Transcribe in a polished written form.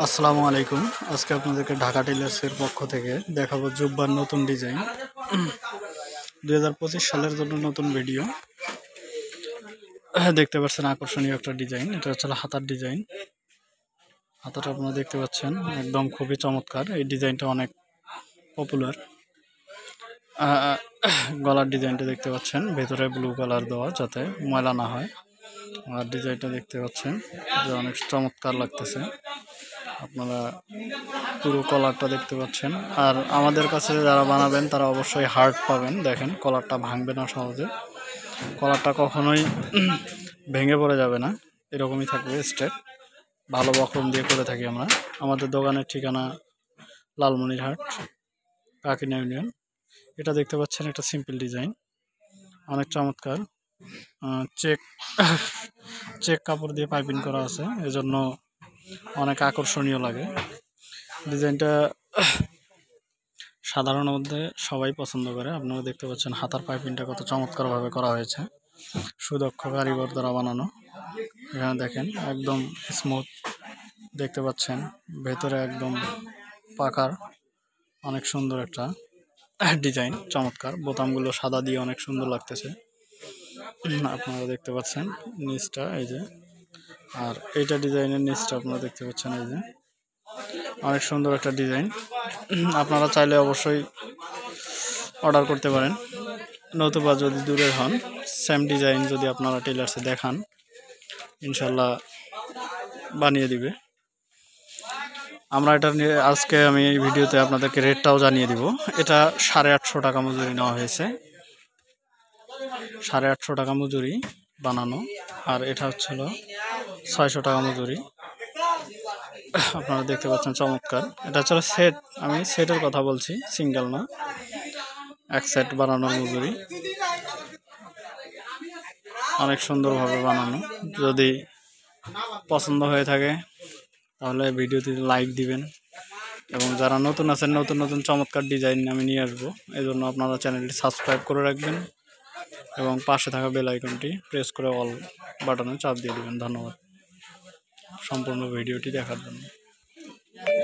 আসসালামু আলাইকুম। আজকে আপনাদেরকে ঢাকা টেইলার্সের পক্ষ থেকে দেখাবো জুব্বার নতুন ডিজাইন। 2025 সালের জন্য নতুন ভিডিও। দেখতে পাচ্ছেন আকর্ষণীয় একটা ডিজাইন। এটা হচ্ছে হাতার ডিজাইন। হাতাটা আপনারা দেখতে পাচ্ছেন একদম খুবই চমৎকার। এই ডিজাইনটা অনেক পপুলার। গলার ডিজাইনটা দেখতে পাচ্ছেন ভেতরে ব্লু কালার দেওয়া যাতে ময়লা না হয়। আর ডিজাইনটা দেখতে পাচ্ছেন যে অনেক চমৎকার লাগতেছে। আপনারা পুরো কলারটা দেখতে পাচ্ছেন। আর আমাদের কাছে যারা বানাবেন তারা অবশ্যই হার্ড পাবেন। দেখেন কলারটা ভাঙবে না সহজে, কলারটা কখনোই ভেঙে পড়ে যাবে না, এরকমই থাকবে স্টেপ। ভালো বক্রম দিয়ে করে থাকি আমরা। আমাদের দোকানের ঠিকানা লালমনিরহাট, কাকিনা ইউনিয়ন। এটা দেখতে পাচ্ছেন একটা সিম্পল ডিজাইন, অনেক চমৎকার। চেক কাপড় দিয়ে পাইপিং করা আছে, এজন্য অনেক আকর্ষণীয় লাগে। ডিজাইনটা সাধারণ মধ্যে সবাই পছন্দ করে। আপনারা দেখতে পাচ্ছেন হাতার পাইপিংটা কত চমৎকারভাবে করা হয়েছে, সুদক্ষ কারিগর দ্বারা বানানো। এখানে দেখেন একদম স্মুথ দেখতে পাচ্ছেন, ভেতরে একদম পাকার অনেক সুন্দর একটা ডিজাইন, চমৎকার। বোতামগুলো সাদা দিয়ে অনেক সুন্দর লাগতেছে, আপনারা দেখতে পাচ্ছেন। নিচটা এই যে, আর এইটা ডিজাইনের নিচটা আপনারা দেখতে পাচ্ছেন এই যে, অনেক সুন্দর একটা ডিজাইন। আপনারা চাইলে অবশ্যই অর্ডার করতে পারেন, নতুবা যদি দূরে হন সেম ডিজাইন যদি আপনারা টেইলার্সে দেখান ইনশাল্লাহ বানিয়ে দিবে। আমরা এটা নিয়ে আজকে আমি এই ভিডিওতে আপনাদেরকে রেটটাও জানিয়ে দিব। এটা 850 টাকা মজুরি নেওয়া হয়েছে, 850 টাকা মজুরি বানানো। আর এটা হচ্ছিল 600 টাকা মজুরি। আপনারা দেখতে পাচ্ছেন চমৎকার। এটা হচ্ছে সেট, আমি সেটের কথা বলছি, সিঙ্গেল না। এক সেট বানানোর মজুরি অনেক সুন্দরভাবে বানানো। যদি পছন্দ হয়ে থাকে তাহলে ভিডিওতে লাইক দিবেন, এবং যারা নতুন আছেন নতুন নতুন চমৎকার ডিজাইন আমি নিয়ে আসবো, এই জন্য আপনারা চ্যানেলটি সাবস্ক্রাইব করে রাখবেন এবং পাশে থাকা বেল আইকনটি প্রেস করে অল বাটনে চাপ দিয়ে দেবেন। ধন্যবাদ সম্পূর্ণ ভিডিওটি দেখার জন্য।